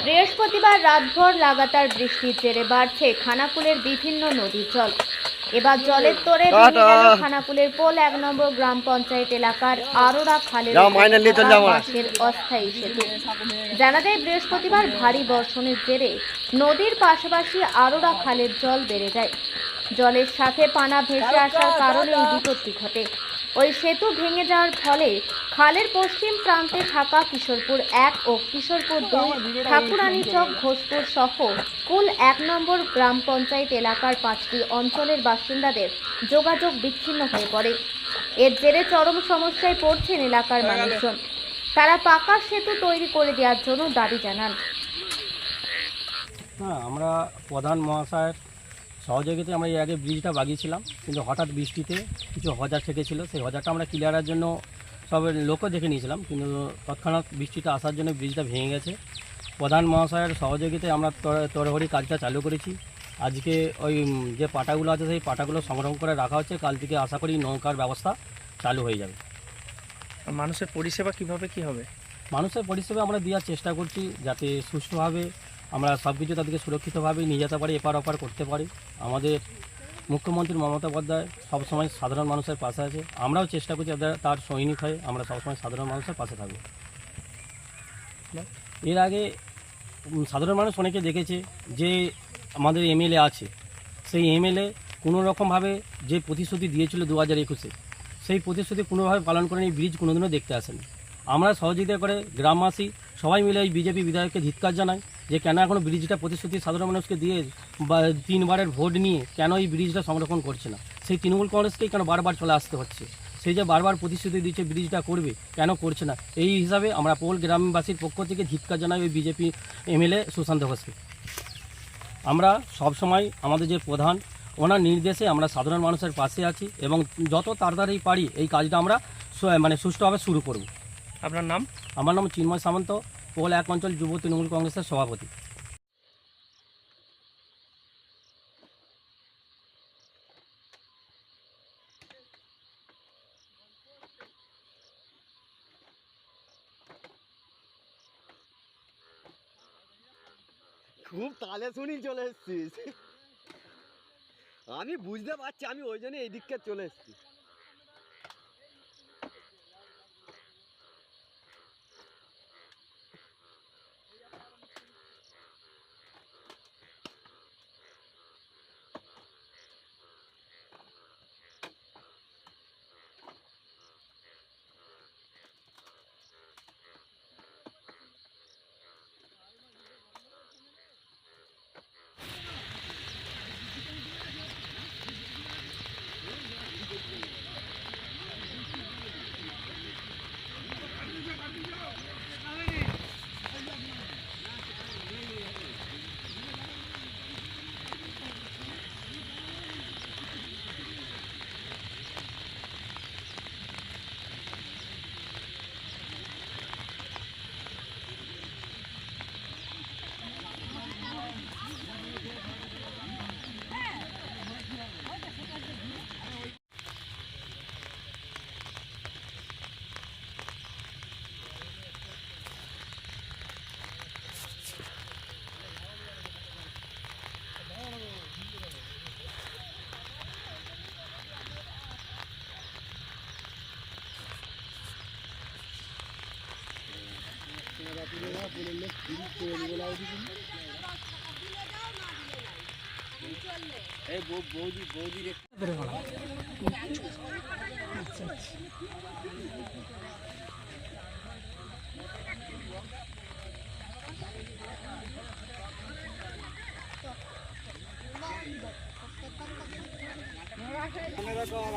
বৃহস্পতিবার রাতভর লাগাতার বৃষ্টির জেরে বাড়ছে খানাকুলের বিভিন্ন নদীর জল। এবার জলের তোড়ে ভেঙে গেল খানাকুলের পোল 1 নম্বর গ্রাম পঞ্চায়েত এলাকার আরোরা খালের বাঁশের অস্থায়ী সেতু। জানা যায়, বৃহস্পতিবার ভারী বর্ষণের জেরে নদীর পাশাপাশি আরোরা খালের জল বেড়ে যায়। জলের সাথে পানা ভেসে আসার কারণে এই বিপত্তি ঘটে। ওই সেতু ভেঙে যাওয়ার ফলে খালের পশ্চিম প্রান্তে থাকা কিশোরপুর 1 ও কিশোরপুর 2, ঠাকুরানীচক, ঘোষপুর সহ কুল 1 নম্বর গ্রাম পঞ্চায়েত এলাকার 5টি অঞ্চলের বাসিন্দাদের যোগাযোগ বিচ্ছিন্ন হয়ে পড়ে। এর জেরে চরম সমস্যায় পড়ছেন এলাকার মানুষজন। তারা পাকা সেতু তৈরি করে দেওয়ার জন্য দাবি জানান। আমরা প্রধান মহাশয়ের সহযোগিতায় আমরা এর আগে ব্রিজটা বাগিয়েছিলাম, কিন্তু হঠাৎ বৃষ্টিতে কিছু হজার ঠেকেছিল। সেই হজারটা আমরা ক্লিয়ারের জন্য সব লোকও দেখে নিয়েছিলাম, কিন্তু তৎক্ষণাৎ বৃষ্টিটা আসার জন্য ব্রিজটা ভেঙে গেছে। প্রধান মহাশয়ের সহযোগিতায় আমরা তড়িঘড়ি কাজটা চালু করেছি। আজকে ওই যে পাটাগুলো আছে সেই পাটাগুলো সংগ্রহ করে রাখা হচ্ছে। কাল থেকে আশা করি নৌকার ব্যবস্থা চালু হয়ে যাবে। মানুষের পরিষেবা কিভাবে কি হবে? মানুষের পরিষেবা আমরা দেওয়ার চেষ্টা করছি, যাতে সুষ্ঠুভাবে আমরা সব কিছু তাদেরকে সুরক্ষিতভাবে নিয়ে যেতে পারি, এপার ওপার করতে পারি। আমাদের মুখ্যমন্ত্রী মমতা বন্দ্যোপাধ্যায় সবসময় সাধারণ মানুষের পাশে আছে। আমরাও চেষ্টা করছি তার সৈনিক হয়ে আমরা সবসময় সাধারণ মানুষের পাশে থাকব। এর আগে সাধারণ মানুষ অনেকে দেখেছে যে আমাদের এমএলএ আছে, সেই এমএলএ কোনো রকমভাবে যে প্রতিশ্রুতি দিয়েছিল 2021-এ, সেই প্রতিশ্রুতি কোনোভাবে পালন করেন। এই ব্রিজ কোনোদিনও দেখতে আসেনি। আমরা সহযোগিতা করে গ্রামবাসী সবাই মিলে এই বিজেপি বিধায়ককে ধিক্কার জানাই যে কেন এখনও ব্রিজটা প্রতিশ্রুতি সাধারণ মানুষকে দিয়ে 3 বারের ভোট নিয়ে কেন এই ব্রিজটা সংরক্ষণ করছে না। সেই তৃণমূল কংগ্রেসকেই কেন বারবার চলে আসতে হচ্ছে। সেই যে বারবার প্রতিশ্রুতি দিচ্ছে ব্রিজটা করবে, কেন করছে না। এই হিসাবে আমরা পোল গ্রামবাসীর পক্ষ থেকে ধিক্কার জানাই ওই বিজেপি এমএলএ সুশান্ত ঘোষকে। আমরা সবসময় আমাদের যে প্রধান, ওনার নির্দেশে আমরা সাধারণ মানুষের পাশে আছি এবং যত তাড়াতাড়ি পারি এই কাজটা আমরা সুষ্ঠুভাবে শুরু করব। আপনার নাম? আমার নাম চিন্ময় সামন্ত, পোল 1 অঞ্চল যুব তৃণমূল কংগ্রেসের সভাপতি। খুব তালে শুনি চলে এসছিস, আমি বুঝতে পারছি, আমি ওই জন্য এই দিককে চলে এসছি।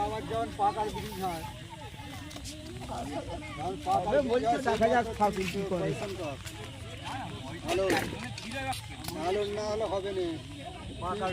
আবার যখন পাকার ব্রিজ হয় ভালো ভালো না হলে হবে না। পাকার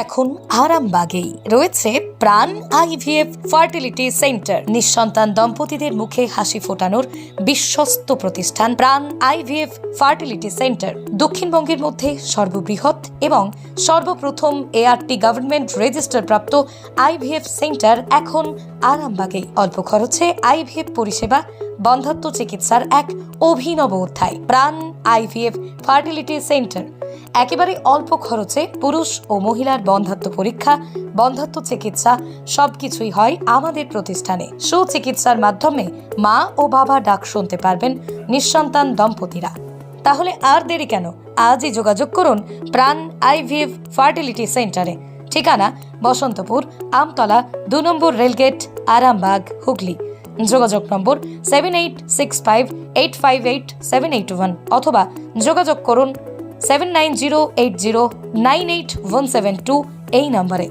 এখন আরামবাগেই রয়েছে প্রাণ আইভিএফ ফার্টিলিটি সেন্টার। নিঃসন্তান দম্পতিদের মুখে হাসি ফোটানোর বিশ্বস্ত প্রতিষ্ঠান প্রাণ আইভিএফ ফার্টিলিটি সেন্টার দক্ষিণবঙ্গের মধ্যে সর্ববৃহৎ এবং সর্বপ্রথম ART গভর্নমেন্ট রেজিস্টার প্রাপ্ত আইভিএফ সেন্টার এখন আরামবাগে অল্প খরচে আইভিএফ পরিষেবা, বন্ধ্যাত্ব চিকিৎসার এক অভিনব অধ্যায়। প্রাণ আইভিএফ ফার্টিলিটি সেন্টার একেবারে অল্প খরচে পুরুষ ও মহিলার বন্ধ্যাত্ব পরীক্ষা, বন্ধ্যাত্ব চিকিৎসা সবকিছুই হয় আমাদের প্রতিষ্ঠানে। সুচিকিৎসার মাধ্যমে মা ও বাবা ডাক শুনতে পারবেন নিঃসন্তান দম্পতিরা। তাহলে আর দেরি কেন? আজই যোগাযোগ করুন প্রাণ আইভিএফ ফার্টিলিটি সেন্টারে। ঠিকানা বসন্তপুর, আমতলা, 2 নম্বর রেলগেট, আরামবাগ, হুগলি। যোগাযোগ নম্বর 7865858781 অথবা যোগাযোগ করুন 7908098172 এই নম্বরে।